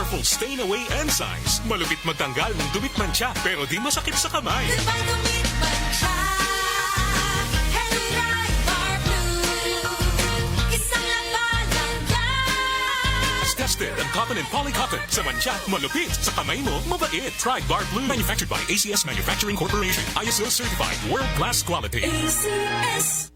powerful stain-away enzymes. Malupit magtanggal ng dumit mancha, pero di masakit sa kamay. Tested ang cotton and polycotton. Sa mancha, malupit. Sa kamay mo, mabait. Try Guard Blue. Manufactured by ACS Manufacturing Corporation. ISO certified. World-class quality. ACS.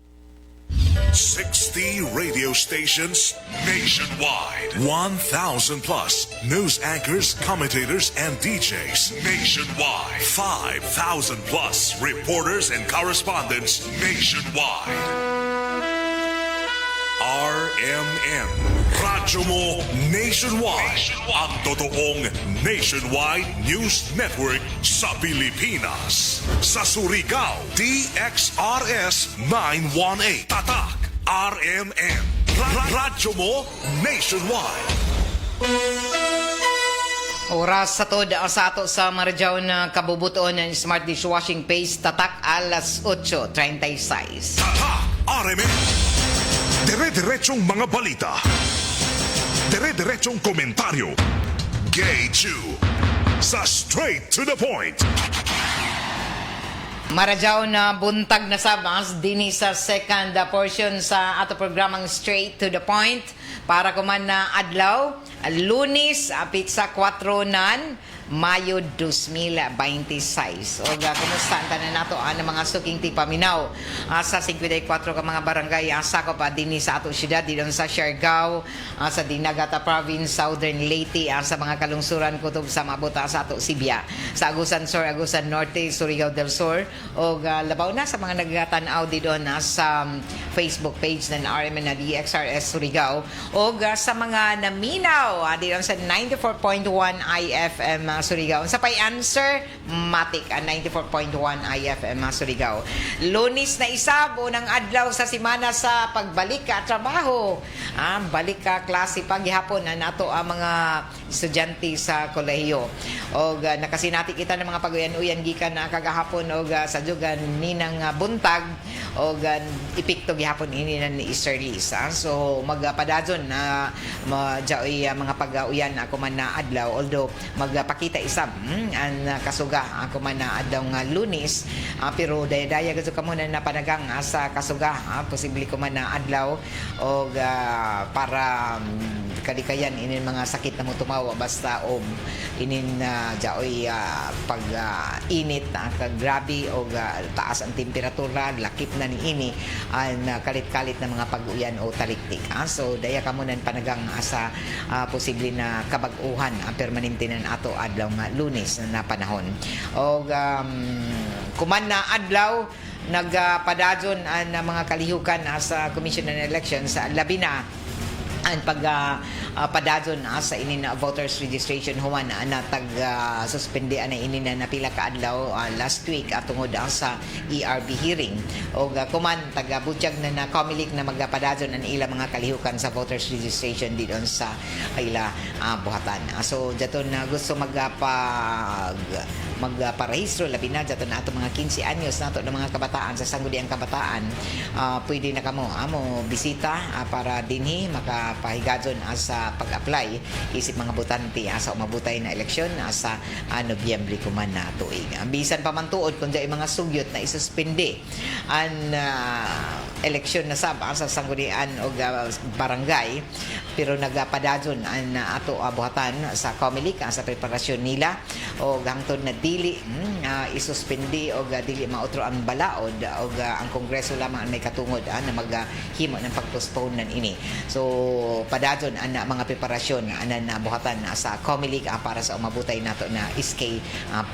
60 radio stations nationwide. 1,000 plus news anchors, commentators, and DJs nationwide. 5,000 plus reporters and correspondents nationwide. RMN. Radyo mo nationwide. Ang totoong nationwide news network sa Pilipinas. Sa Surigao, DXRS 918. Tatak, RMN. Radyo mo nationwide. Oras sa to sa ato sa Maradyaw na kabubuton ng Smart Dishwashing Paste. Tatak alas 8:36. Tatak, RMN. Dire-diretsong mga balita. Dire-diretsong komentaryo. Gay Chew. Sa straight to the point. Maradyaw na buntag na sabas dinhi sa second portion sa ato programang Straight to the Point para kuman na adlaw Lunes apit sa 4 Mayo 2026. O kumusta ang tanan nato ang mga suking tipaminaw sa 54 ka mga barangay sakop dinhi sa ato syudad didon sa Siargao, sa Dinagata Province, Southern Leyte, sa mga kalungsuran kutob sa mabuta sa ato Sibya, sa Agusan Sur, Agusan Norte, Surigao del Sur o labaw na sa mga nagatan-aw didon sa Facebook page ng RMN na DXRS Surigao o sa mga naminaw didon sa 94.1 IFM Surigao. Sa pay-answer, matik ang 94.1 IFM Surigao. Lunes na isabo ng adlaw sa simana sa pagbalik ka trabaho. Balik ka klase paghihapon na nato ang mga estudyante sa kolehiyo. O nakasinati kita ng mga pag-uyan-uyan gikan na kagahapon o sa jugan ninang buntag o ipikto gihapon ini ni Easter Lease. So magpadadyon na mga pag-uyan ako man na adlaw, although magpakita isab ang kasuga ako man na adlaw nga Lunes, pero daya-daya gud ka muna na panagang sa kasuga, posible ko man na adlaw o para kadikayan inin mga sakit na mo tumawa basta inin jaoy pag init kag grabe o taas ang temperatura, lakip na ni ini ang kalit-kalit na mga pag-uyan o taliktik. So daya ka muna panagang sa posible na kabag-uhan ang permanente ng ato adlaw nga Lunes na panahon. O kuman na adlaw nagpadadyon ang mga kalihukan sa Commission on Elections sa labi na ang padadyon sa inin na voters registration human na tag-suspende na inin na napila ka adlaw last week tungod sa ERB hearing o kuman taga-butyag na Comelec na magpadadyon ang ilang mga kalihukan sa voters registration didon sa ila buhatan. So daton na gusto magparehistro labi na daton na ato mga 15 anyos nato ng mga kabataan sa sangguniang kabataan, pwede na kamo bisita para dinhi makapahigadon sa pag-apply isip mga botante sa umabutay na eleksyon sa Nobyembre kuman na tuig. Bisan pa man tuod kun diay mga sugyot na isuspende ang eleksyon na sa sanggunian o barangay, pero nagapadadyon ang ato buhatan sa Comelec sa preparasyon nila o hangtod na dili isuspende o dili mautro ang balaod o ang Kongreso lamang ang may katungod na maghimo ng pag-postpone nan ini. So padadyon ang mga preparasyon na buhatan sa Comelec para sa umabutay nato na SK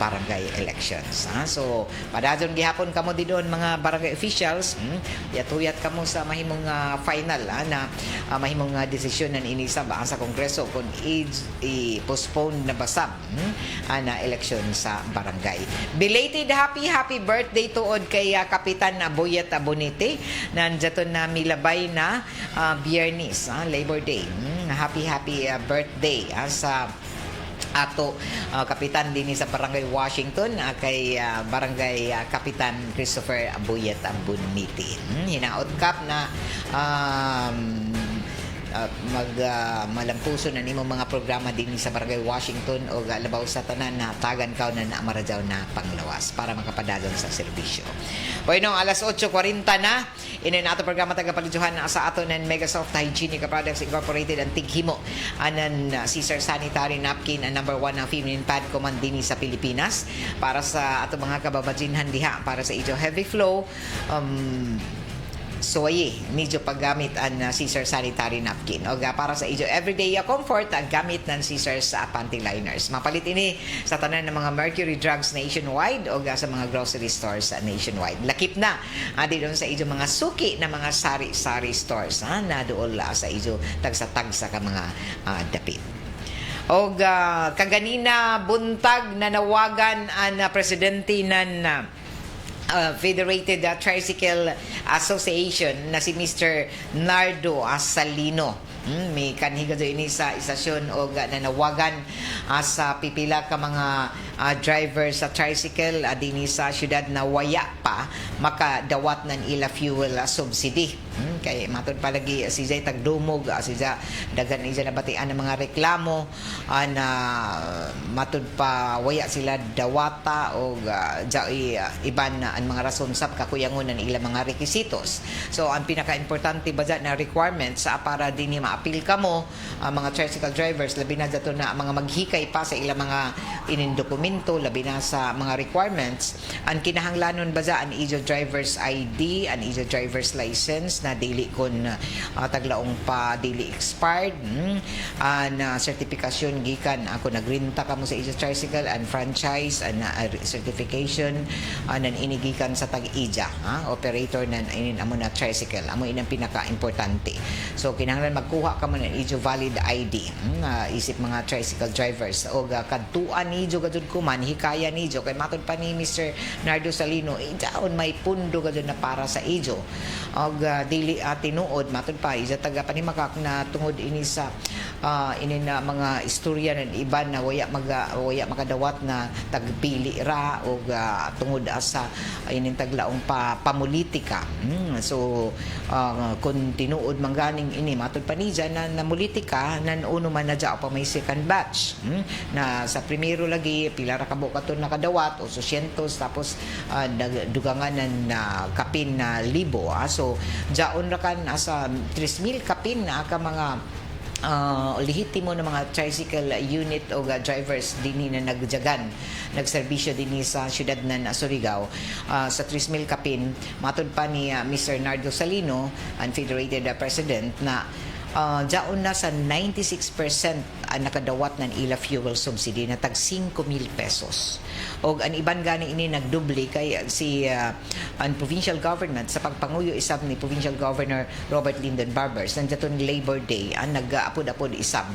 barangay elections. So padadyon gihapon kamo didon mga barangay officials, yatuyat kamo sa mahimong final na mahimong desisyon nan ini sa Kongreso kung i-postpone na basab na eleksyon sa barangay. Belated happy birthday tuod kay Kapitan Boyet Bonite. Nandiyaton na milabay na Biyernes, Labor Day. Happy birthday sa ato kapitan din sa Barangay Washington kay Barangay Kapitan Christopher Boyet Bonite. Hinaot kap na malampuso na nimo mga programa din sa Barangay Washington o labaw sa tanan na tagan kaw na naamarajaw na panglawas para makapadagan sa serbisyo. Bueno, alas 8:40 na. Ino na ato programa tagapalijuhan sa ato ng Megasoft Hygienic Products Incorporated ang tighimo anan Caesar Sanitary Napkin ang number 1 na feminine pad command din sa Pilipinas para sa ato mga kababajinhan diha para sa ijo heavy flow soye medyo paggamit ang Caesar Sanitary Napkin o para sa ijo everyday comfort ang gamit ng Caesar sa panty liners. Mapalit ini sa tanan ng mga Mercury Drugs nationwide o sa mga grocery stores nationwide. Lakip na doon sa ijo mga suki na mga sari-sari stores na dool sa ijo tagsa-tagsa ka mga dapit. O kaganina buntag na nawagan ang presidente ng Federated Tricycle Association na si Mr. Nardo Salino. May kanhiga do ini sa istasyon o nanawagan sa pipila ka mga driver sa tricycle dinhi sa syudad na waya pa makadawat ng ila fuel subsidy. Kay matod palagi si Jay tagdumog si Jay dagan niya nabatian ng mga reklamo na matod pa waya sila dawata o iban ang mga rason sab kakuyangon ng ila mga requisitos. So ang pinaka-importante ba na requirements para dinhi apil ka mo mga tricycle drivers labi na dato na mga maghikay pa sa ilang mga dokumento labi na sa mga requirements ang kinahanglanon ba an ijo driver's ID an ijo driver's license na dili kon taglaong pa dili expired na certification gikan ako nagrenta ka mo sa ijo tricycle and franchise and certification nan inigikan sa tag-ija operator nan inin amo na tricycle amo inang pinaka-importante. So kinahanglan magkuha ka man ijo valid ID isip mga tricycle drivers o kadtuan nijo gadud kuman hikaya nijo kay matod pa ni Mr. Nardo Salino idaon may pundo gadud na para sa ijo og dili tinuod matod pa isa taga panimakak na tungod ini sa ini na mga istorya ng iban na waya makadawat na tagpili ra og tungod sa ini taglaong pamulitika. So kung tinuod mangganing ini matod pa ni na namulitika nan uno man na pa may second batch na sa primero lagi pila ra ka bukaton nakadawat o 200 tapos dugangan ng kapin na libo so jaon ra kan sa 3,000 kapin na ka mga lehitimo ng mga tricycle unit o drivers dinhi na nagserbisyo dinhi sa syudad ng Surigao sa 3,000 kapin matod pa ni Mr. Nardo Salino ang Federated President na jaon na sa 96% ang nakadawat ng ila fuel subsidy na tag 5,000 pesos. O ang iban gani ini nagdubli kay si ang provincial government sa pagpanguyo isab ni Provincial Governor Robert Lyndon Barbers nandiyaton Labor Day ang nag-apod-apod isab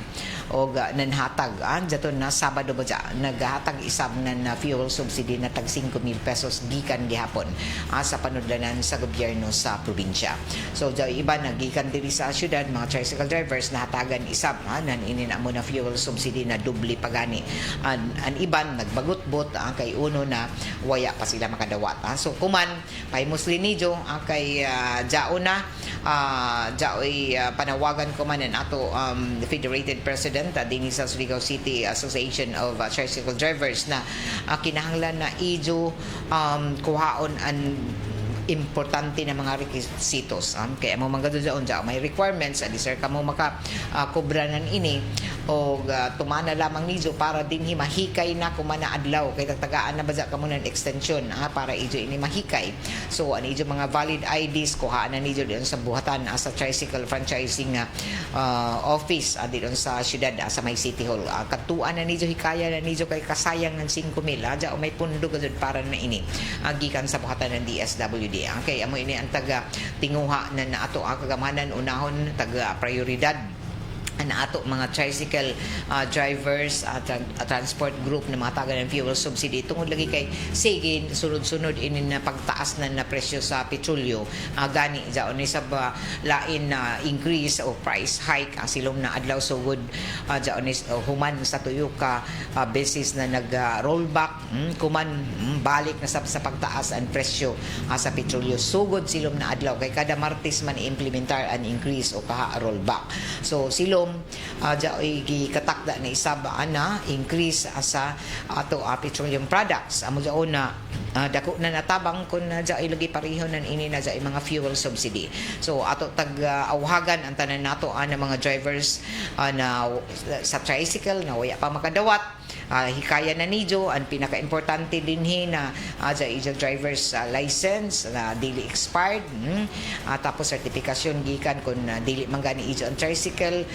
o nanhatag jaton na Sabado ba naghatag isab ng fuel subsidy na tag 5,000 pesos gikan gihapon sa panudlanan sa gobyerno sa probinsya. So iba nagikan diri sa syudad mga tricycle drivers nahatagan isab nan ini na mo na fuel subsidy na dubli pagani an iban nagbagot-bot kay uno na waya pa sila makadawat so kuman pahimosli nijo kay jao na jaoy panawagan ko man ato Federated President dinhi sa Surigao City Association of Tricycle Drivers na kinahanglan na ijo kuhaon an importante na mga requisitos kaya mo mga doon may requirements sir ka mo makakubranan ini o tumana lamang nijo para din mahikay na kumana adlaw kay tagaan na baza ka mo ng extension para ijo ini mahikay so ano ijo mga valid IDs kuhaan na nijo diyon sa buhatan sa tricycle franchising office diyon sa syudad sa may City Hall katuan na nijo hikaya na nijo kay kasayang ng 5,000 o may pundo gud para na ini gikan sa buhatan ng DSWD kay amo ini ang taga tinguha na ato ang kagamanan unahon taga prioridad ato mga tricycle drivers at transport group na mga taga ng fuel subsidy tungod lagi kay sige sunod-sunod ini na pagtaas na presyo sa petrolyo gani jaon ni sa lain na increase o price hike silom na adlaw sugod jaon ni human sa tuyo ka beses na nag rollback kuman balik na sa pagtaas ang presyo sa petrolyo sugod silom na adlaw kay kada Martes man implementar an increase o kaha rollback so silom jaoy gikatakda na isab na increase sa ato petroleum products amo jaon na dako na natabang kun jaoy lagi pareho nan ini na jaoy mga fuel subsidy so ato tag awhagan ang tanan nato na mga drivers na sa tricycle na waya pa makadawat hikaya na nidyo ang pinaka-importante dinhi na ijo drivers license na dili expired tapos sertifikasyon gikan kung dili man gani ijo ang tricycle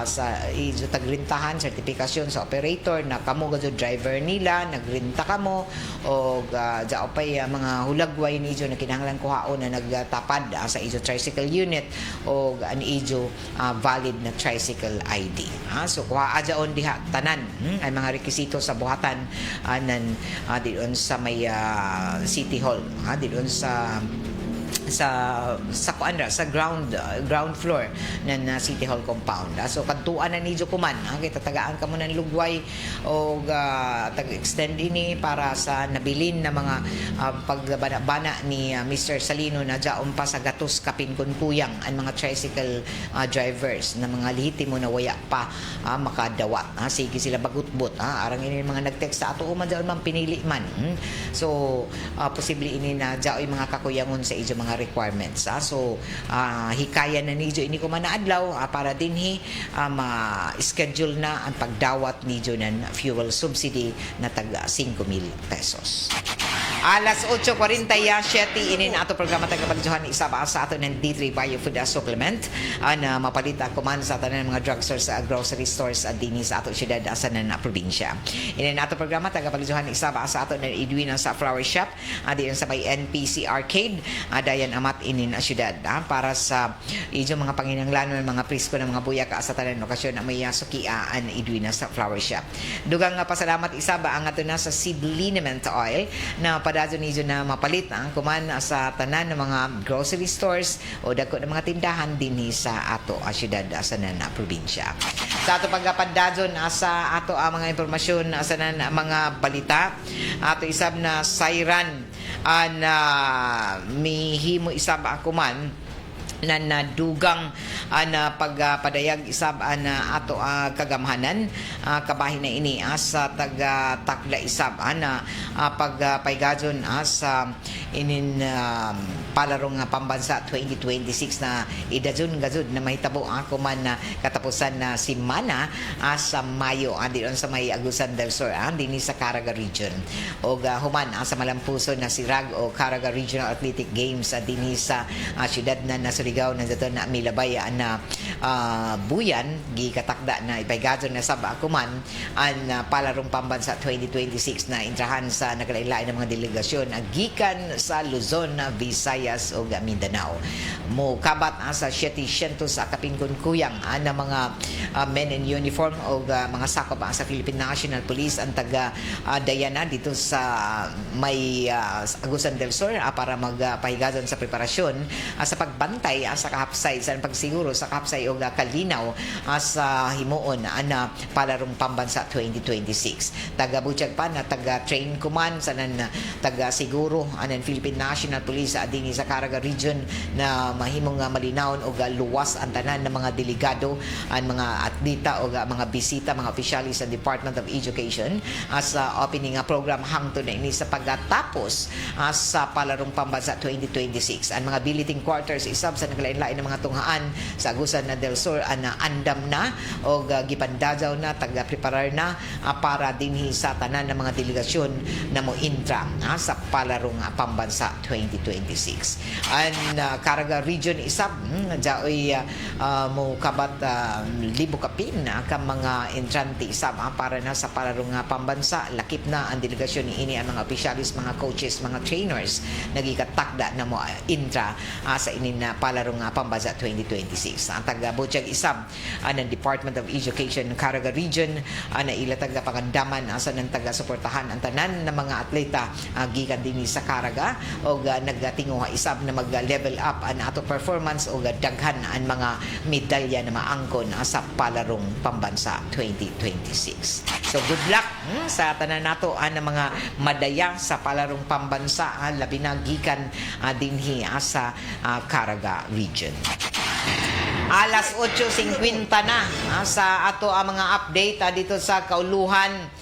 sa ijo tagrintahan sertifikasyon sa operator na kamo gadyo driver nila nagrinta kamo o jao pay mga hulagway nijo na kinahanglan kuhaon na nagtapad sa ijo tricycle unit o an ijo valid na tricycle ID so kuha jaon diha tanan ay mga rekisito sa buhatan diyon sa may City Hall diyon sa kuandra sa ground floor ng City Hall compound so kadtuan na nidyo kuman kay tatagaan ka mo ng lugway o tag-extend ini para sa nabilin na mga pagbana ni Mr. Salino na jaon pa sa gatos kapin kun kuyang ang mga tricycle drivers na mga lihitimo na waya pa makadawat sige sila bagutbot arang ini mga nag-text sa ato man jaon man pinili man so posible ini na jaoy mga kakuyangon sa ijo mga requirements so hikaya na nidyo ini ko man na adlaw para dinhi ma-schedule na ang pagdawat nidyo ng fuel subsidy na tag 5,000 pesos. Alas 8:47 ini na ato programa tagapagduhan isaba sa ato ng D3 Bio Food Supplement na mapalita kuman sa tanan mga drugstores sa grocery stores dinhi sa ato syudad sa na probinsya. Ini na ato programa tagapagduhan isaba sa ato ng Edwina sa Flower Shop diyan sa may NPC Arcade dayan amat inin a syudad para sa ijo mga panginahanglanon mga prisko ng mga buyak sa tanan okasyon na may sukia an Edwina sa Flower Shop. Dugang nga pasalamat isaba ang ato na sa seed liniment oil na padadyo niyo na mapalit kuman sa tanan ng mga grocery stores o dako ng mga tindahan dinhi sa ato syudad sa nan probinsya. Sa ato pagpadadyon sa ato mga impormasyon sa nan mga balita ato isab na siren na mihimo isab ako man na nadugang na pagpadayag isab na ato kagamhanan kabahin na ini sa taga takla isab na pagpaygadyon sa inin palarong pambansa 2026 na idadyon gazud na mahitabo ako man na katapusan na simana sa Mayo diyon sa may Agusan del Sur dinhi sa Caraga region o human sa malampuso na sirag o Caraga Regional Athletic Games dinhi sa syudad na Surigao na dato na milabay na buyan gikatakda na ipaygadyon na sab akuman ang palarong pambansa 2026 na intrahan sa naglain-lain ng mga delegasyon gikan sa Luzon, Visayas o Mindanao. Mo kabat sa 700 sa kapingkuyang na mga men in uniform o mga sakop sa Philippine National Police ang taga Dayana dito sa may Agusan del Sur para magpahigadon sa preparasyon sa pagbantay sa kahapsay sa pagsiguro sa kahapsay o kalinaw sa himuon na palarong pambansa 2026. Taga Butchag pa na taga train kuman sa nan taga siguro anan Philippine National Police dinhi sa Caraga region na mahimong malinawon o luwas ang tanan ng mga delegado ang mga atleta o mga bisita mga opisyalis sa Department of Education sa opening program hangtod na ini sa pagtatapos sa palarong pambansa 2026. Ang mga billeting quarters isab sa naglain-lain ng mga tunghaan sa Agusan del Sur na andam na o gipandadaw na taga-preparar na para dinhi sa tanan ng mga delegasyon na mo intra sa palarong pambansa 2026. Ang Caraga region isab jaoy mo kabat libo kapin ka mga entrante isab para na sa palarong pambansa lakip na ang delegasyon ni ini ang mga opisyalis mga coaches mga trainers nagikatakda na mo intra sa inin na palarong palarong pambansa 2026. Ang taga-Butchag isab ng Department of Education Caraga Region na ila taga-pangandaman asa ng taga-suportahan ang tanan ng mga atleta gikan din sa Caraga o nagtinguha isab na mag-level up ang ato performance o daghan ang mga medalya na maangkon sa palarong pambansa 2026. So good luck sa tanan nato ang mga madaya sa palarong pambansa labi na gikan dinhi sa Caraga Region. Alas 8:50 na sa ato ang mga update dito sa Kauluhan.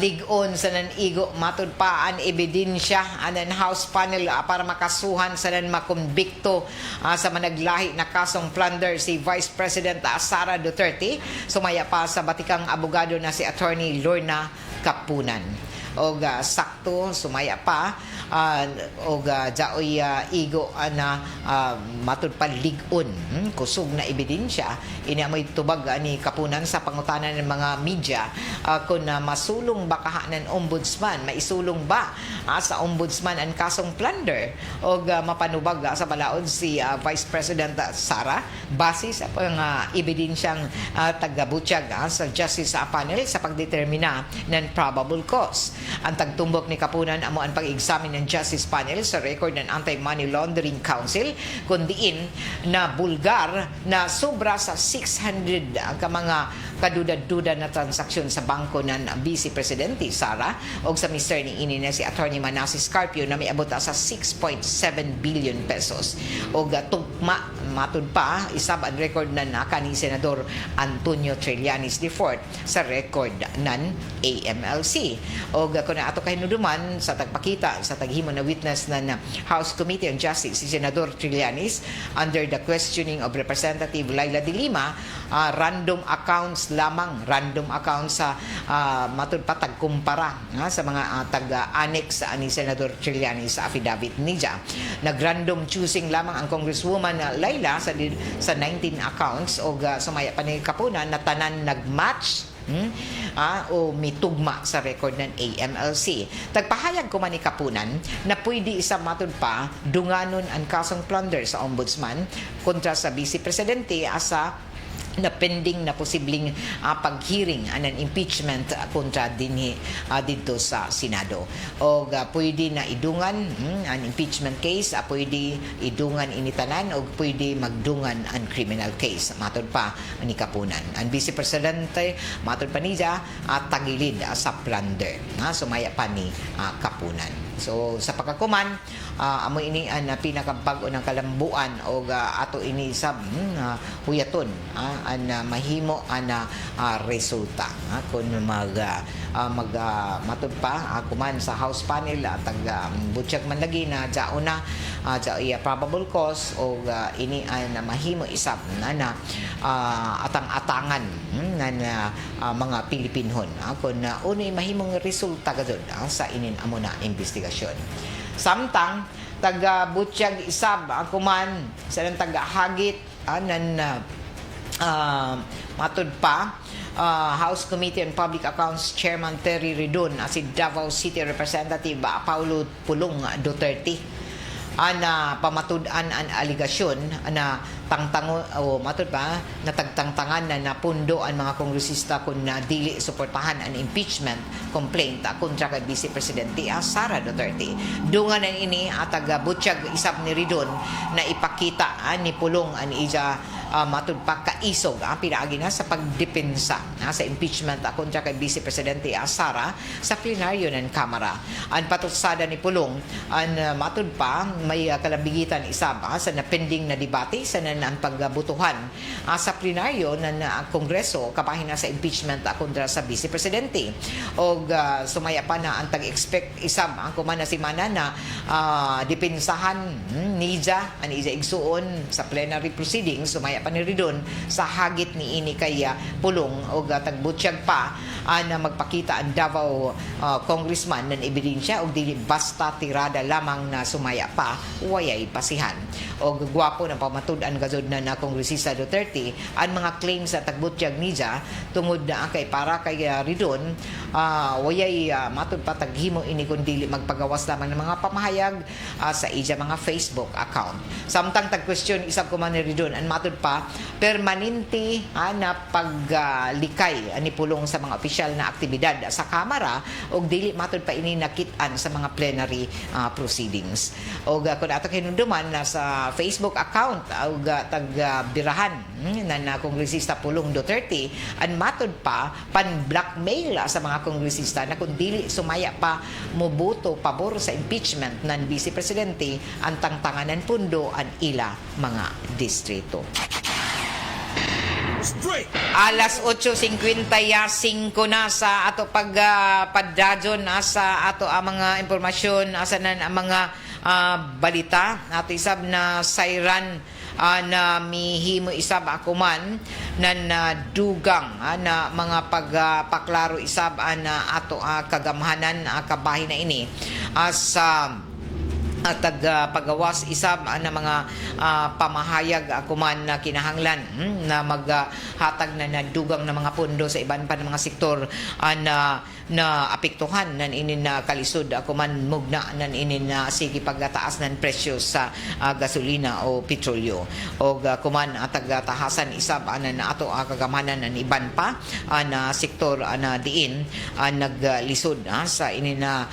Ligon sa nanigo matud pa ang ebidensya anan House panel para makasuhan sa nan makumbikto sa managlahi na kasong plunder si Vice President Sara Duterte. Sumaya pa sa batikang abogado na si Attorney Lorna Kapunan. Og sakto sumaya pa og jaoy igo na matud pa ligon kusog na ebidensya ini amoy tubag ni Kapunan sa pangutanan ng mga media kung masulong ba kahanan ombudsman maisulong ba sa ombudsman ang kasong plunder og mapanubag sa balaod si Vice President Sara base sa pang ebidensyang taga-Butchag sa Justice Panel sa pagdetermina ng probable cause. Ang tagtumbok ni Kapunan amo ang pag-examine ng Justice Panel sa record ng Anti-Money Laundering Council kundiin na bulgar na sobra sa 600 ka mga kaduda-duda na transaksyon sa bangko ng Vice Presidente Sara o sa Mr. ni ini na si Attorney Manasseh Scarpio na may abot sa 6.7 billion pesos o tugma matud pa isab ang record na naka ni Senador Antonio Trillanes IV sa record ng AMLC o kung na ato kahinuduman sa tagpakita sa taghimo na witness ng House Committee on Justice si Senador Trillanes under the questioning of Representative Laila de Lima random accounts sa matud pa tagkumpara sa mga taga-annex ni Senador Trillanes sa affidavit niya. Nag-random choosing lamang ang Congresswoman Laila sa 19 accounts o sumaya pa ni Kapunan na tanan nag-match o mitugma sa record ng AMLC. Tagpahayag ko man ni Kapunan na pwede isa matud pa dunganon ang kasong plunder sa ombudsman kontra sa Vice Presidente asa na pending na posibleng pag-hearing ng impeachment kontra dinhi dito sa Senado. O pwede na idungan ang impeachment case, pwede idungan initanan o pwede magdungan ang criminal case. Matod pa ni Kapunan. Ang Vice Presidente, matod pa niya, tagilid sa plunder. Sumaya pa ni Kapunan. So sa pagkakuman, amo ini ang pinakabago ng kalambuan o ato ini sab huyaton ang mahimo ang resulta kung matud pa kuman sa House panel taga Butchag man lagi na jauna probable cause o ini ang mahimo isab na atang-atangan na mga Pilipinhon kung unay mahimong resulta gazod sa inin amo na investigasyon. Samtang taga Butchag isab kuman sa taga-hagit matud pa House Committee on Public Accounts Chairman Terry Ridon si Davao City Representative Paulo Pulong Duterte pamatud-an ang aligasyon na tangtango o matud pa na tagtangtangan na napundo ang mga kongresista kung na dili suportahan ang impeachment complaint kontra kay Vice Presidente Sara Duterte. Dungan ang ini taga Butchag isab ni Ridon na ipakita ni Pulong an ija matud pa kaisog pinaagi na sa pagdepensa sa impeachment kontra kay Vice Presidente Sara sa plenaryo ng Kamara. Ang patutsada ni Pulong ang matud pa may kalabigitan isab sa napending na debate sa ang pagbutuhan sa plenaryo ng Kongreso kapahina sa impeachment kontra sa Vice Presidente. O sumaya pa na ang tag-expect isab ang kumana si Mana na depensahan niya ang isa igsuon sa plenary proceedings sumaya pa ni Ridon sa hagit ni ini kay Pulong o tagbutsyag pa na magpakita ang Davao congressman ng ebidensya o dili basta tirada lamang na sumaya pa wayay pasihan. O gwapo na pamatud-an gazod na kongresista Duterte ang mga claims sa tagbutsyag niya tungod na kay para kay Ridon wayay matud pataghimo ini kun dili magpagawas lamang ng mga pamahayag sa iya mga Facebook account. Samtang tag-question isab ko man ri doon an matud pa permanente na paglikay ani pulong sa mga opisyal na aktibidad sa Kamara og dili matud pa ini nakit-an sa mga plenary proceedings. Og kun ato hinumduman na sa Facebook account og tagbirahan na kongresista Pulong Duterte an matud pa pan-blackmail sa mga kongresista na kung dili sumaya pa moboto pabor sa impeachment ng Vice Presidente ang tangtanganan pundo ang ila mga distrito. Straight! Alas 8:55 na sa ato pagpadadyon sa ato ang mga impormasyon asa nan ang mga balita ato isab na sayran na mihimo isab ako man na dugang na mga pagpaklaro isab na ato kagamhanan kabahin na ini sa pagawas isab na mga pamahayag ako man na kinahanglan na maghatag na dugang na mga pondo sa iban pa ng mga sektor na apektuhan nan inin na kalisod ako man mugna nan inin na sige pagtaas nan presyo sa gasolina o petrolyo o kuman tahasan isab na ato kagamanan nan iban pa na sektor na diin naglisod sa inin na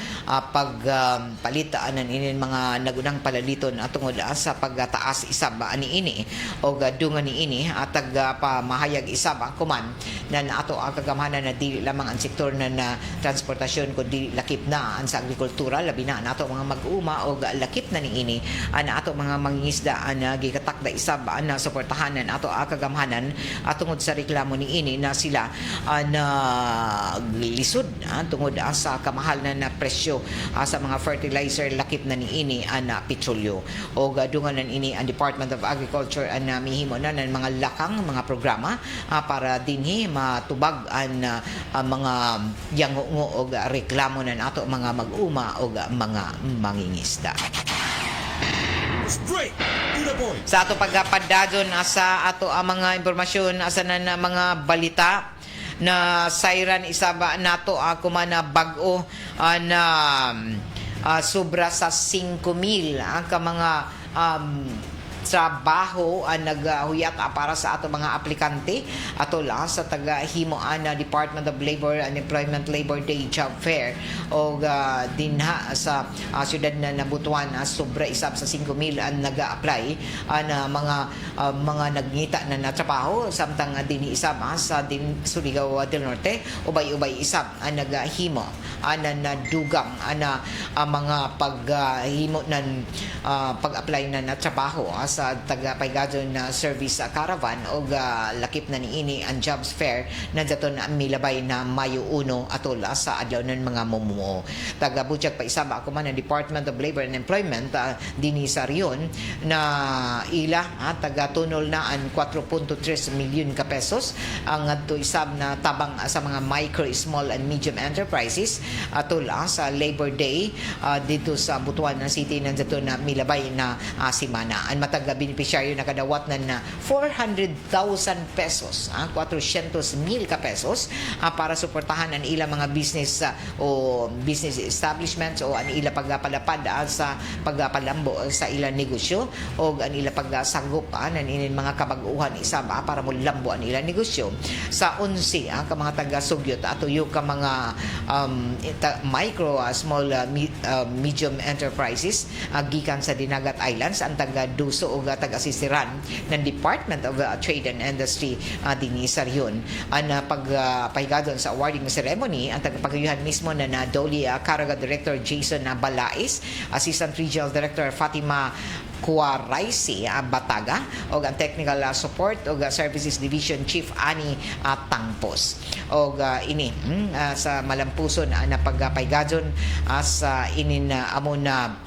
pagpalit nan inin mga nagunang palaliton tungod sa pagtaas isab ani ini o dungan ni ini atag pamahayag isab kuman nan ato kagamanan na dili lamang ang sektor na transportasyon kundi lakip na sa agrikultura labi na nato mga mag-uma o lakip na niini ato mga mangingisda na gikatakda isab na suportahan ato kagamhanan tungod sa reklamo niini na sila na lisod tungod sa kamahal na presyo sa mga fertilizer lakip na niini na petrolyo o dungan ini ang Department of Agriculture na mihimo na ng mga lakang mga programa para dinhi matubag ang mga yango o reklamo na nato mga mag-uma o mga mangingisda. Straight to the point! Sa ato pagpadadyon sa ato ang mga impormasyon asa na mga balita na sayran isaba nato ako man na bag-o na sobra sa 5,000 ang mga trabaho naghuyat para sa ato mga aplikante ato la sa taga-himo na Department of Labor and Employment Labor Day Job Fair o dinha sa syudad na Butuan sobra isab sa 5,000 ang nag-apply na mga nagngita na trabaho samtang dinhi isab sa Surigao del Norte ubay-ubay isab ang naghimo na dugang mga paghimo ng pag-apply na trabaho sa taga-paygadon na service caravan o lakip na niini ang jobs fair na daton milabay na Mayo 1 atol sa adlaw ng mga mumuo. Taga-butyag pa isaba ako man ang Department of Labor and Employment dinhi sa riyon na ila taga-tunol na ang 4.3 milyon ka pesos ang adto isab na tabang sa mga micro, small and medium enterprises atol sa Labor Day dito sa Butuan City na daton na milabay na simana. Ang beneficiaryo nakadawat na 400,000 pesos, 400,000 ka pesos para suportahan ang ilang mga business o business establishments o ang ilang pagpalapad sa pagpalambo sa ilang negosyo o ang ilang pagsagop ng ilang mga kabag-uhan isa para mo lambo ang ilang negosyo sa 11 ka mga taga-sugyot at tuyo ka mga micro, small, medium enterprises gikan sa Dinagat Islands ang taga-Duso o taga-asistiran ng Department of Trade and Industry dinhi sa riyon ang pagpahigadon sa awarding ceremony ang tagapagayuhan mismo na Doli Caraga Director Jason Balais, Assistant Regional Director Fatima Kuaraisi Bataga o ang Technical Support o Services Division Chief Ani Tangpos o ini sa malampuson na pagpahigadon sa inin amon na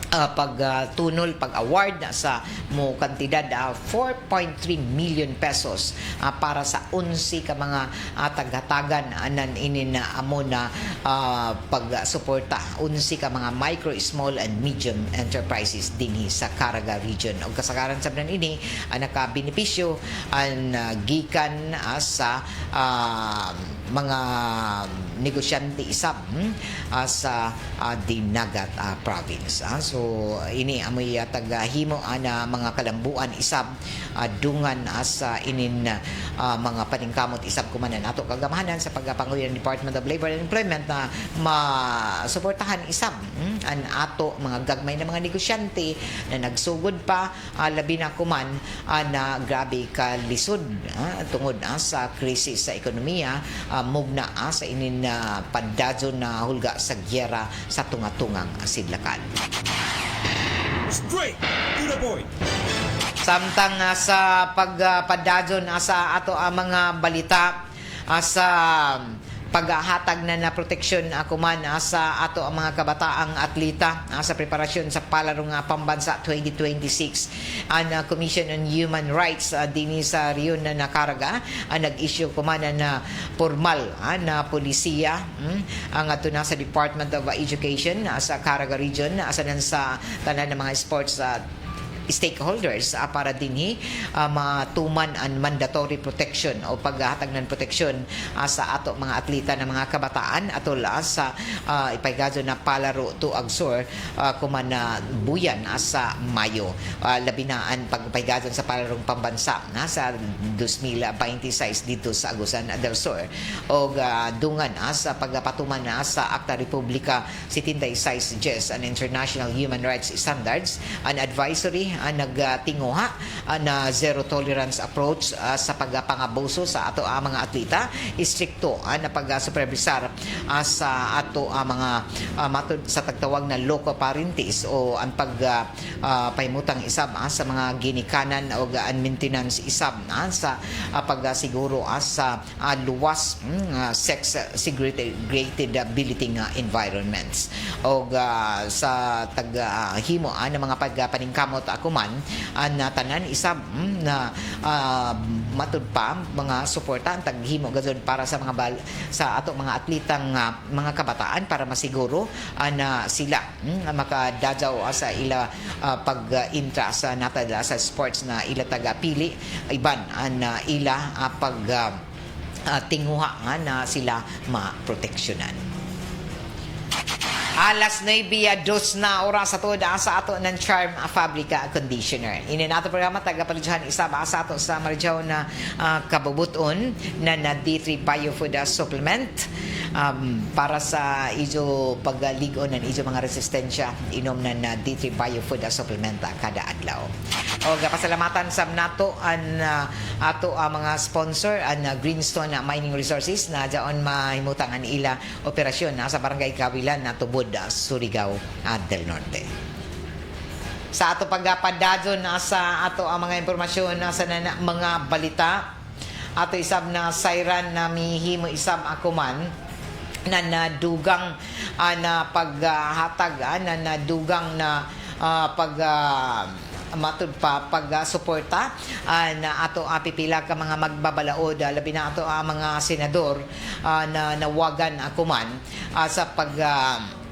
pagtunol, pag-award sa mo kantidad 4.3 million pesos para sa 11 ka mga taghatagan nan inin amo na pagsuporta 11 ka mga micro, small and medium enterprises dinhi sa Caraga region. Og kasagaran sabdan ini ang nakabenepisyo ang gikan sa mga negosyante isab sa Dinagat province. So ini amoy tagahimo na mga kalambuan isab dungan sa inin mga paningkamot isab kumanan ato kagamahanan sa pagpanguyan ng Department of Labor and Employment na masuportahan isab an ato mga gagmay na mga negosyante na nagsugod pa labi na kuman na grabe ka lisod tungod sa krisis sa ekonomiya mugna sa inin padadyon na hulga sa gyera sa tunga-tungang sidlakan. Straight to the point. Samtang sa pagpadadyon sa ato ang mga balita sa paghahatag na proteksyon kuman sa ato ang mga kabataang atleta sa preparasyon sa palarong pambansa 2026 ang Commission on Human Rights dinhi sa Riyon na Nakaraga nag-issue kuman na formal na polisiya ang ato na sa Department of Education sa Caraga Region sa tanan ng mga sports stakeholders para dinhi matuman ang mandatory protection o paghatag ng proteksyon sa ato mga atleta ng mga kabataan atol sa ipaygadyo na palaro to Agsor kuman na buyan sa Mayo labi na ang pagpaygadyo sa palarong pambansa sa 2026 dito sa Agusan del Sur o dungan sa pagpatuman sa Akta Republika 76 GES and International Human Rights Standards an advisory nagtinguha na zero tolerance approach sa pagpangabuso sa ato mga atleta istrikto na pag-supervisar sa ato mga matud sa tagtawag na loco parentis o ang pagpahimutang isab sa mga ginikanan o maintenance isab sa pagsiguro sa luwas sex segregated building environments o sa taghimo ng mga pagpaningkamot kuman na tanan isab na matud pa mga suporta ang taghimo gazon para sa mga sa ato mga atletang mga kabataan para masiguro na sila makadadyaw sa ila pag-intra sa natada sa sports na ila tagapili iban na ila pag tinguha na sila maproteksyonan. Alas 9:02 na oras sa tuod sa ato ng Charm Fabrica Conditioner. Ini nato programa taga-palidyahan isa ba sa ato sa Marijaw na kabubuton na D3 Biofood Supplement para sa ijo pagligon ng ijo mga resistensya inom na D3 Biofood Supplement kada adlaw. O pasalamatan sa nato an ato mga sponsor an Greenstone Mining Resources na diyon mahimutangan ila operasyon sa Barangay Kawilan na tubod Surigao del Norte. Sa ato pagpadadyon sa ato ang mga impormasyon sa mga balita ato isab na sayran na mihimo isab akuman na nadugang na paghatag na nadugang na matud pa pag-suporta na ato pipila ka mga magbabalaod labi na ato mga senador na nawagan akuman sa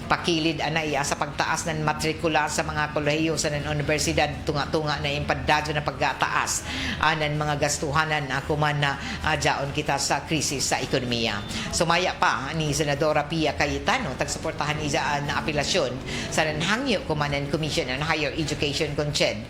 pakilid anay sa pagtaas ng matrikula sa mga kolehiyo sa universidad tunga-tunga na impadadyo na pagtaas ng mga gastuhanan kuman na jaon kita sa krisis sa ekonomiya. Sumaya pa ni Senadora Pia Cayetano tagsuportahan isa na apelasyon sa nanhangyo kuman ng Commission on Higher Education CONCHED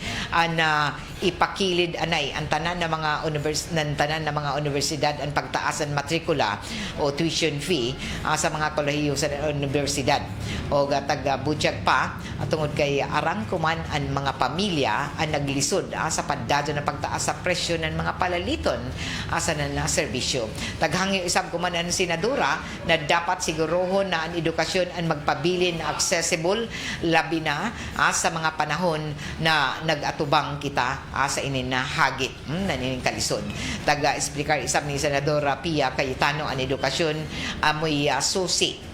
na ipakilid anay ang tanan ng mga universidad ang pagtaas ng matrikula o tuition fee sa mga kolehiyo sa universidad o taga-butyag pa tungod kay arang kuman ang mga pamilya ang naglisod sa paddadyo na pagtaas sa presyo ng mga palaliton sa na serbisyo. Taghangyo isab kuman ang senadora na dapat sigurohon na ang edukasyon ang magpabilin accessible labi na sa mga panahon na nagatubang kita sa inin na hagit nanin kalisod. Taga-explicar isab ni Senadora Pia Cayetano ang edukasyon amoy susi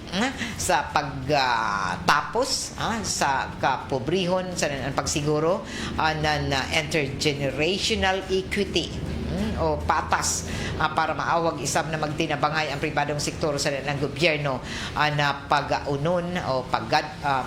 sa pagtapos sa kapobrihon sa pagsiguro ng intergenerational equity o patas para maawag isab na magtinabangay ang pribadong sektor sa ng gobyerno na pag-unon o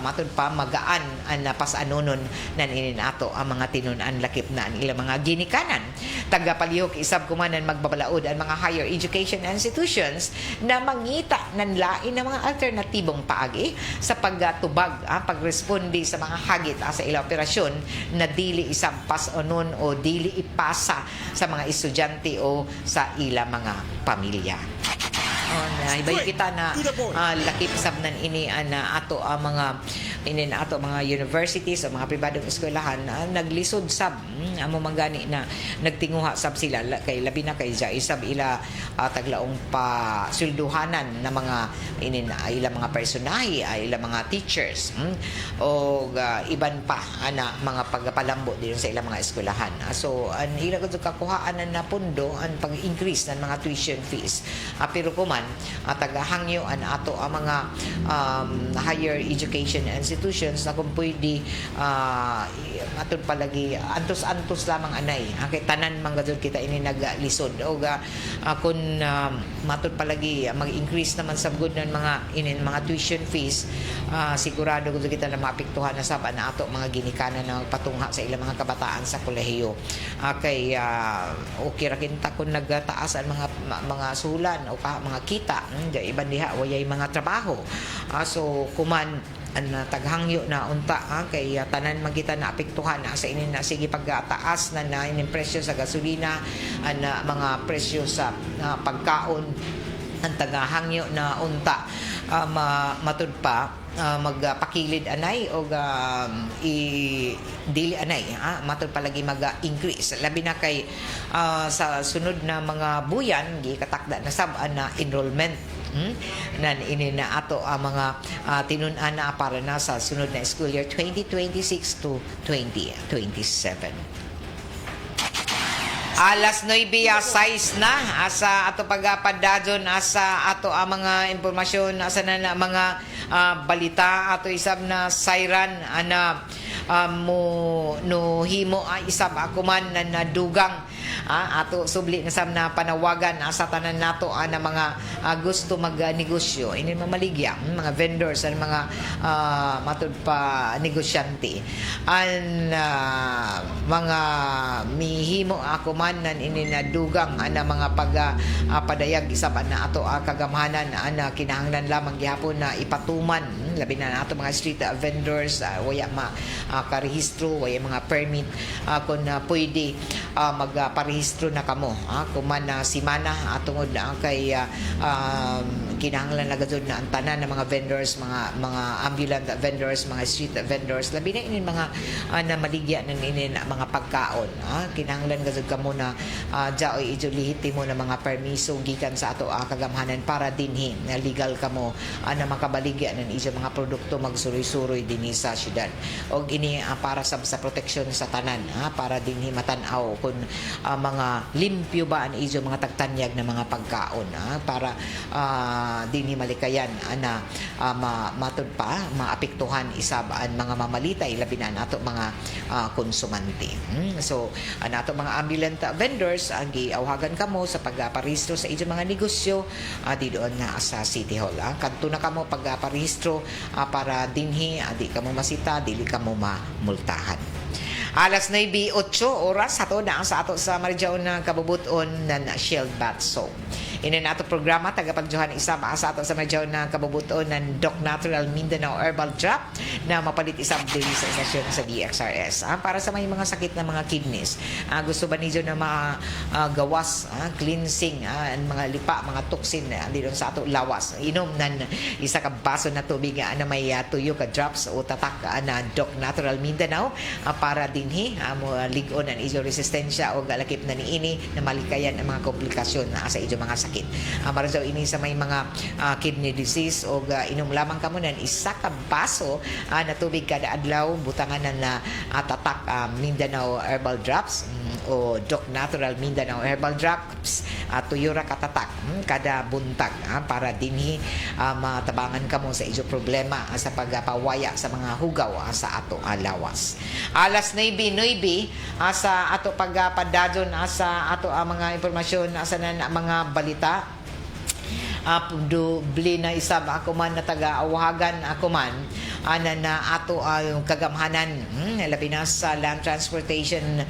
matud pa magaan na pasanunon nan ininato ang mga tinunan lakip na ang ilang mga ginikanan. Tagapalihok isab kumanan magbabalaod ang mga higher education institutions na mangita ng lain ng mga alternatibong paagi sa pagtubag pagresponde sa mga hagit sa ilang operasyon na dili isang pasanon o dili ipasa sa mga estudyante o sa ilang mga pamilya. Ibay kita na lakip sabnan ini na ato ang mga universities o mga pribadong eskwelahan naglisod sab amo magani na nagtinguha sab sila kay labi na kay isab ila taglaong pa sulduhanan na mga ila mga personahe ila mga teachers o iban pa ana mga pagpalambo din sa ila mga eskwelahan. So an ila gud kakuhaan na pundo ang pag-increase ng mga tuition fees pero kuman tagahangyo an ato ang mga higher education institutions na kung pwede matod palagi antos lamang anay kay tanan man gud kita ini naglisod o kung matod palagi mag-increase naman sa good ng mga tuition fees sigurado gud kita na maapektuhan na sab na ato mga ginikanan na patungha sa ilang mga kabataan sa kolehiyo kay okay ra kinta kung nagtaas ang mga sulan o mga kita iban diha wayay mga trabaho so kuman ang taghangyo na unta kay tanan magita na apektuhan sa inin na sige pagtaas na inin presyo sa gasolina na mga presyo sa pagkaon ang tagahangyo na unta matud pa magpakilid anay o dili anay matud palagi mag-increase labi na kay sa sunod na mga buyan gikatakda na sab na enrollment nan ini na ato ang mga tinun-an na para na sa sunod na school year 2026 to 2027. Alas 9:06 na asa ato pagapadadon asa ato ang mga impormasyon asa na mga balita ato isab na siren ana mo no himo isab ako man na nadugang ato subli na sam na panawagan sa tanan nato na mga gusto magnegosyo ini mamaligya mga vendors and mga matud pa negosyante an mga mihimo ako man nan ini nadugang ana mga padayag isab na ato kagamhanan na kinahanglan lamang gihapon na ipatuman labi na ato mga street vendors waya karehistro waya mga permit kung pwede magparehistro na kamo kuman na simana tungod kay kinahanglan na gud na ang tanan ng mga vendors mga ambulant vendors mga street vendors labi na inin mga na maligya ng inin mga pagkaon kinahanglan gud kamo na jaoy idulihitimo na mga permiso gikan sa ato kagamhanan para dinhi na legal kamo na makabaligya ng iso mga produkto magsuroy-suroy dinhi sa syudad og ini para sa proteksyon sa tanan para dinhi matan-aw kung mga limpyo ba ang iso mga tagtanyag na mga pagkaon para dinhi malikayan na matud pa maapektuhan isab ang mga mamalitay labi na nato mga konsumante. So nato mga ambulant vendors ang giawhagan kamo sa pagparehistro sa inyong mga negosyo di doon na sa City Hall kadto na kamo pagparehistro para dinhi di kamo masita dili kamo mamultahan. Alas 9:08 oras ato na sa ato sa Marijaon na kabubuton na Shield Bath Soap. Ini nato programa tagapagjuhan isab sa ato sa Marijaon na kabubuton ng Doc Natural Mindanao Herbal Drop na mapalit isab diri sa istasyon sa DXRS para sa may mga sakit na mga kidneys. Gusto ba niyo na magawas cleansing ang mga lipa mga toxin dito sa ato lawas. Inom nan isa ka baso na tubig na may tuyo ka drops o tatak na Doc Natural Mindanao para dinhi mo ligon ang iso resistensya o galakip na niini na malikayan ang mga komplikasyon sa iso mga sakit. Marajaw ini sa may mga kidney disease o inom lamang kamo nan isa ka baso na tubig kada adlaw butangan na tatak Mindanao Herbal Drops o Doc Natural Mindanao Herbal Drops tuyo ra katatak kada buntag para dinhi matabangan kamo sa ijo problema sa pagpawaya sa mga hugaw sa ato lawas. Alas 9:09 sa ato pagpadadon sa ato mga impormasyon sa mga balita. Dubli na isab ako man na taga-awahagan ako man na ato yung kagamhanan labi na sa Land Transportation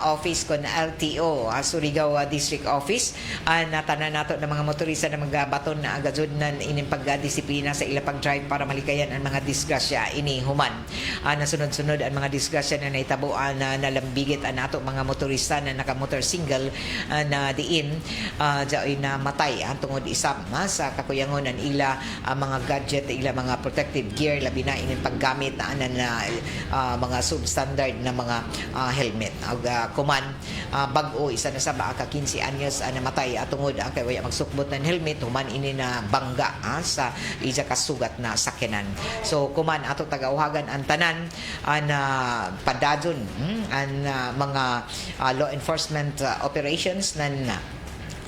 Office kon LTO Surigao District Office natanan nato ng mga motorista na magabaton na agadzod nan ining pagdisiplina sa ila pag-drive para malikayan ang mga disgrasya ini human nasunod-sunod ang mga disgrasya na naitabuan na nalambigit ang ato mga motorista na naka-motor single na diin jaoy na matay tungod isab sa kakuyangon ila mga gadget ila mga protective gear labi na ining paggamit na mga substandard na mga helmet kuman bag-o isa na sa ka 15 anyos namatay tungod kay waya magsukbot ng helmet human ini na bangga sa isa kasugat na sakyanan. So kuman ato tagauhagan ang tanan na padadon ang mga law enforcement operations nan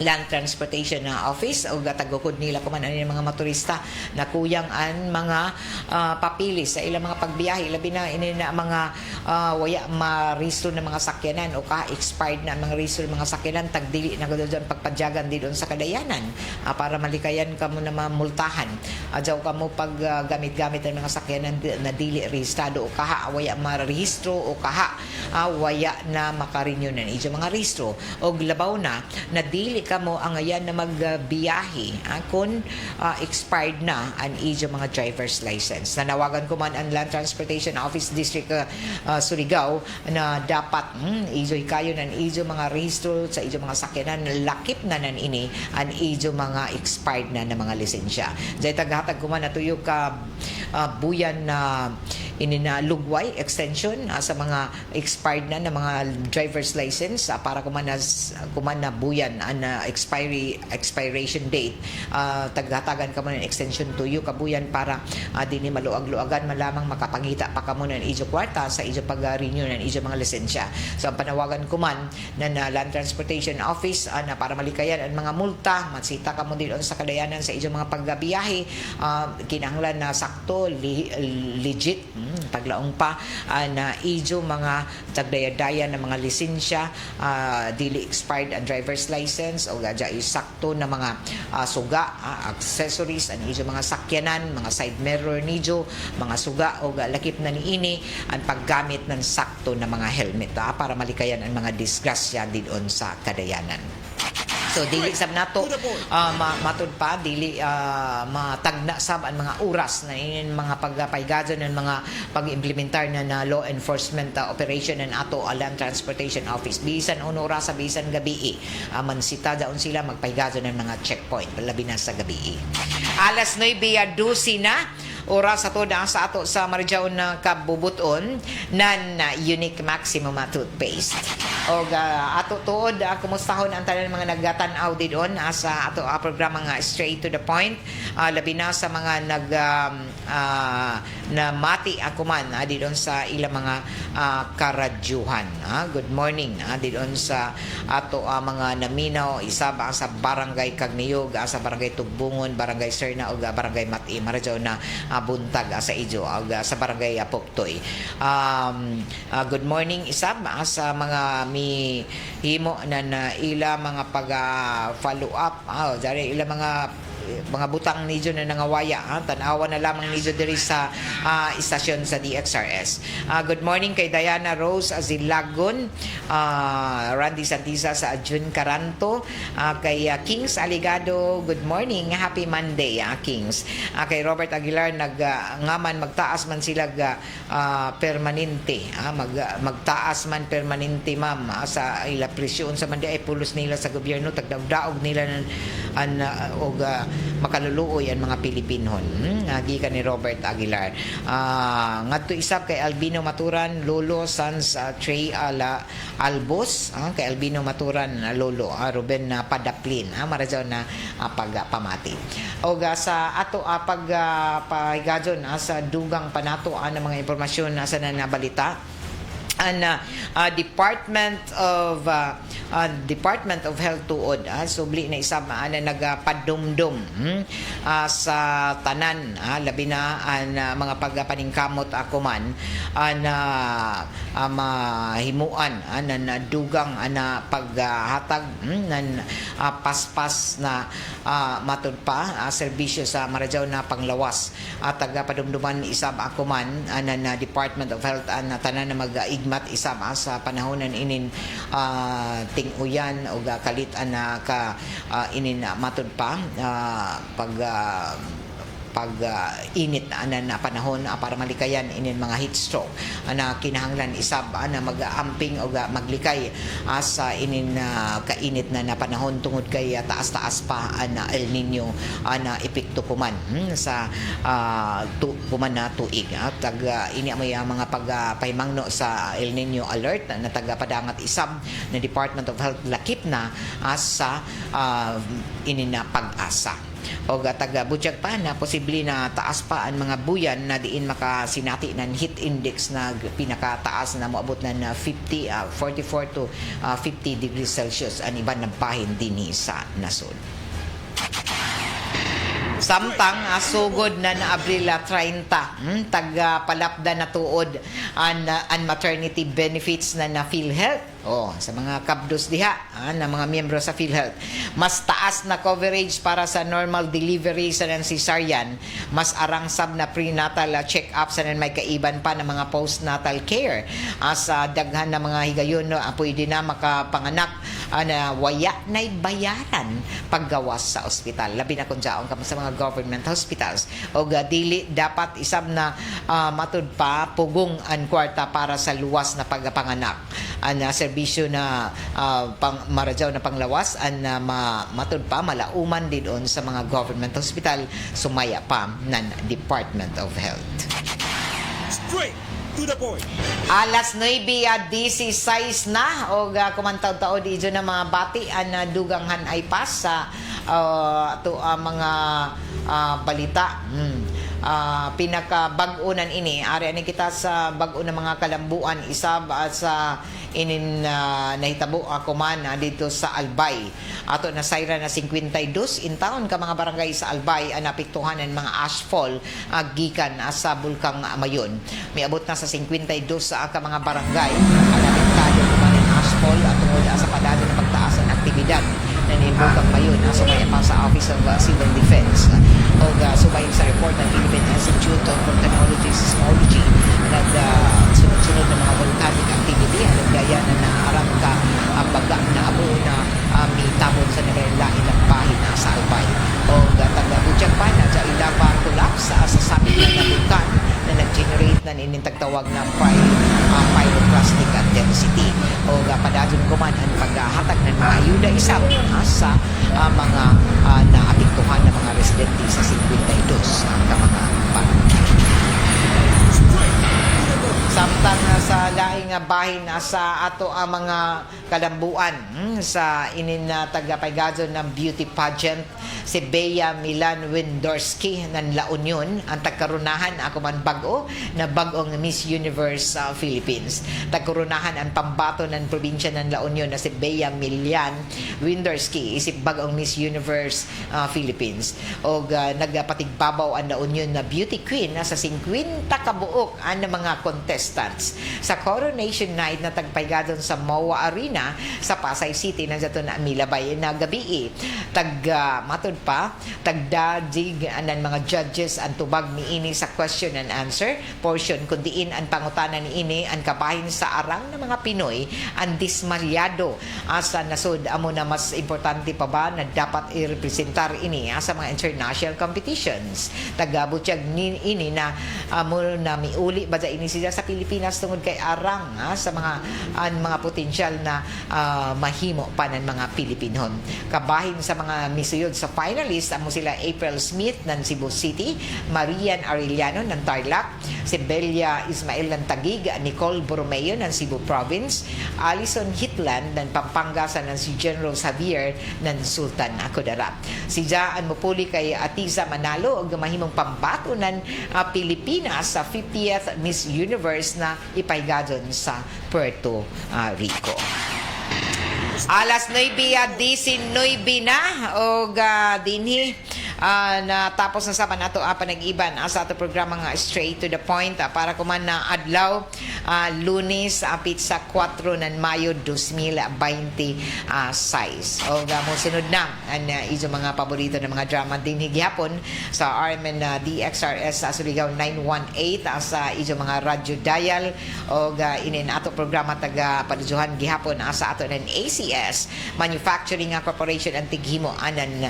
Land Transportation Office o gatagukod nila kuman ang mga motorista na kuyang ang mga papilis sa ilang mga pagbiyahe labi na ini na mga waya ma-register na mga sakyanan o expired na mga register mga sakyanan tagdili na gud pagpadyagan didon sa kadayanan para malikayan kamo na mamultahan adyaw kamo pag gamit-gamit ang mga sakyanan na dili rehistrado o waya ma-rehistro o waya na makarenew na ijo mga rehistro o labaw na dili kamo ang ayan na magbiyahe kung expired na ang ijo mga driver's license. Nanawagan ko man ang Land Transportation Office District Surigao na dapat ijo kayo ng ijo mga rehistro sa ijo mga sakyanan lakip na nan ini ang ijo mga expired na mga lisensya. Dahil tagahatag ko man natuyo ka buyan na lugway extension sa mga expired na mga driver's license para kuman na buyan ang expiration date taghatagan ka mo ng extension to you kabuyan para dini maluag-luagan malamang makapangita pa ka mo ng ijo kwarta sa ijo pag-renew ng ijo mga lisensya. So ang panawagan ko man na Land Transportation Office na para malikayan ang mga multa matsita ka mo din sa kadayanan sa ijo mga pagbiyahe kinahanglan na sakto legit paglaong pa na ijo mga tagdayadayan ng mga lisensya dili expired ang driver's license o gadya sakto na mga suga accessories ang ijo mga sakyanan mga side mirror nijo mga suga o lakip na niini ang paggamit ng sakto na mga helmet para malikayan ang mga disgrasya didon sa kadayanan. So dili sab nato matud pa dili matagna sab ang mga oras na inin mga pagpaygadon ng mga pag-implementar na law enforcement operation ng ato Land Transportation Office bisan uno oras sa bisan gabi mansita daon sila magpaygadon ng mga checkpoint labi na sa gabi. Alas 9:12 na oras ato sa ato sa Marijaon na kabubuton nan unique maximum toothpaste o ato tuod kumustahon ang tanan mga nagatan-aw didon sa ato programa nga straight to the point labi na sa mga na mati ako man didon sa ilang mga karadyuhan. Good morning didon sa ato mga naminaw isa ba sa barangay Kagniyog sa barangay Tugbungon barangay Serna o barangay Mati Marijaon na buntag sa ijo sa barangay Poktoy. Good morning isab sa mga mi himo na ila mga pag follow up dari ila mga butang nijo na nangawaya tanawa na lamang nijo diri sa istasyon sa DXRS. Good morning kay Diana Rose Azilagon, Randy Santiza sa Jun Caranto, kay Kings Aligado, good morning, happy Monday Kings. Kay Robert Aguilar ngaman magtaas man sila permanente magtaas man permanente ma'am sa ila presyon sa mandi ay pulos nila sa gobyerno tagdaog nila og makaluluoy ang mga Pilipinon. Gikan ni Robert Aguilar. Ngadto isab kay Albino Maturan, Lolo Sans Trey Albos, kay Albino Maturan Lolo Ruben Padaplin, marajaw na pagpamati. O sa ato pagpahigadyon sa dugang panato ang mga impormasyon sa nabalita Department of Health tuod subli na isab na nagapadumdum sa tanan labi na mga pagpaningkamot ako man mahimuan na dugang paghatag ng paspas na matud pa serbisyo sa Marajaw na panglawas at tagapadumduman isab ako man na Department of Health tanan na mag-igmat isab sa panahonan inin ting-uyan o kalit inin matud pa init na panahon para malikayan inin mga heat stroke na kinahanglan isab na mag-amping o maglikay sa inin kainit na panahon tungod kay taas-taas pa na El Nino na epekto kuman sa kuman na tuig tag ini may mga pagpahimangno sa El Nino alert na tagapadangat isab na Department of Health lakip na sa inin na pag-asa o taga-butyag pa na posible na taas pa ang mga buyan na diin makasinati ng heat index na pinakataas na moabot na 44 to 50 degrees Celsius ang iban na bahin din sa nasod. Samtang sugod na Abril 30 taga-palapda na tuod ang maternity benefits na PhilHealth sa mga kabdos diha na mga miyembro sa PhilHealth. Mas taas na coverage para sa normal delivery sa ng cesarean, mas arangsab na prenatal check-up sa ng may kaiban pa ng mga postnatal care. Sa daghan na mga higayon pwede na makapanganak na waya na'y bayaran paggawas sa ospital. Labi na kung sa mga government hospitals. Dili dapat isab na matud pa pugong ang kwarta para sa luwas na pagpanganak. Serbisyo na Marajaw na panglawas matud pa malauman din sa mga government hospital sumaya pa ng Department of Health. Straight to the point. Alas 9:16 na kumantaw-tao di na mga bati duganghan ay pas sa mga balita. Pinaka-bag-unan ini ari ani kita sa bag-o ng mga kalambuan isab sa inin nahitabo ako man dito sa Albay ato na sayra na 52 in town ka mga barangay sa Albay napiktuhan ng mga ashfall gikan sa bulkang Mayon. Miabot na sa 52 ka mga barangay napiktado man ng ashfall tungod sa padado ng pagtaas ng aktibidad na bulkang Mayon sumaya pa sa Office of Civil Defense subayin sa report ng Philippine Institute of Technology and Seismology sunod-sunod ng mga volcanic activity gaya na naarang ka baga na abo na mitabon sa naglain ng bahin sa Albay taga-budyag pa na sa ilava collapse sa sabit na vulkan na nag-generate na inintagtawag na pyroclastic density padadyon kuman ang paghahatag ng mga ayuda isab sa mga naapektuhan ng mga residente sa 52 ka mga samtang sa laing bahin sa ato ang mga kalambuan sa inin tagapaygazon ng beauty pageant si Bea Milan Windorsky ng La Union ang tagkarunahan ako man bago na bagong Miss Universe Philippines. Tagkarunahan ang pambato ng probinsya ng La Union na si Bea Milan Windorsky isip bagong Miss Universe Philippines nagpatigbabaw ang La Union na beauty queen sa 50 kabuok ang mga contestants sa coronation night na tagpaygadon sa MOA Arena sa Pasay City na dito na milabay na gabi matud pa tagdadig ang mga judges ang tubag ni ini sa question and answer portion kundiin ang pangutanan ni ini ang kabahin sa arang ng mga Pinoy ang dismalyado sa nasod amo na mas importante pa ba na dapat i-representar ini sa mga international competitions tagabutyag ni ini na amo na miuli ba ini sila sa Pilipinas tungod kay arang sa mga potensyal na mahimo pa ng mga Pilipinon kabahin sa mga misuyod sa finalist amo sila April Smith ng Cebu City, Marian Arellano ng Tarlac, si Belia Ismael ng Taguig, Nicole Borromeo ng Cebu Province, Alison Hitland ng Pampanga ng si General Xavier ng Sultan Kudarat. Si Jaan Mupuli kay Atiza Manalo og mahimong pambatunan Pilipinas sa 50th Miss Universe na ipahigadon sa Puerto Rico. Alas 9:19 na og dinhi natapos na sa nato panag-iban sa ato programang Straight to the Point para kuman na adlaw Lunes apit sa 4 ng Mayo 2026. Og mosunod na ang iso mga paborito ng mga drama dinhi gihapon sa RMN DXRS sa Surigao 918 sa iso mga radyo dial og inin ato programa taga palusuhan gihapon sa ato ng ACS Manufacturing Corporation ang tighimo anan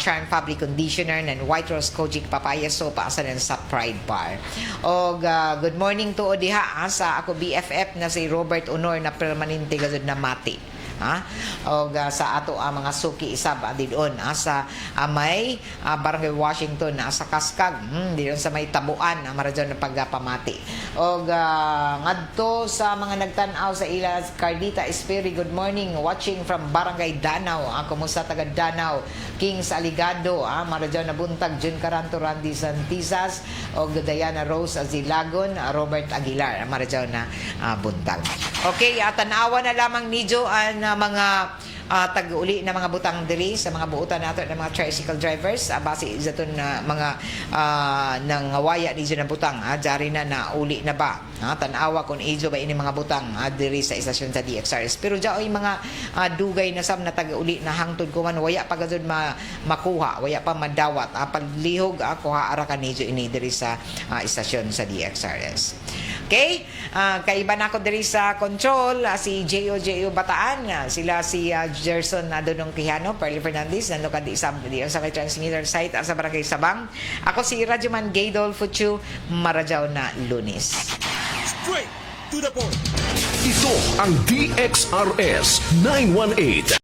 Charm Fabric Conditioner ng White Rose Kojic Papaya Soap asa sa Pride Bar. Og good morning to diha sa ako BFF na si Robert Honor na permanente gazud na mati. Og sa ato mga suki isab didon sa may Barangay Washington sa Kaskag didon sa may Tabuan maradyon na pagpamati. Og ngadto sa mga nagtan-aw sa ila Cardita Espiri, good morning, watching from Barangay Danau. Kumusta taga Danau? Kings Aligado maradyon na buntag, Jun Caranto, Randy Santizas og Diana Rose Azilagon, Robert Aguilar maradyon na buntag. Okay, tanawa na lamang nidyo ang mga tag-uli na mga butang diri sa mga buutan nato ng mga tricycle drivers base izaton na mga nangawaya ni na butang jari na uli na ba tanawa kung ijo ba ini mga butang diri sa istasyon sa DXRS pero jaoy mga dugay na sam na tag-uli na hangtod ko man waya pa gazud makuha waya pa madawat paglihog kuha ara kanijo ini diri sa istasyon sa DXRS. Okay? Kaiba na ako diri sa control, si J.O. Bataan, sila si Gerson Adonong Quijano, Perly Fernandez, nando ka di sa may transmitter site sa Barangay Sabang. Ako si Radyoman Gaydol Fuchu, Marajaw na Lunes. Straight to the point. Ito ang DXRS 918.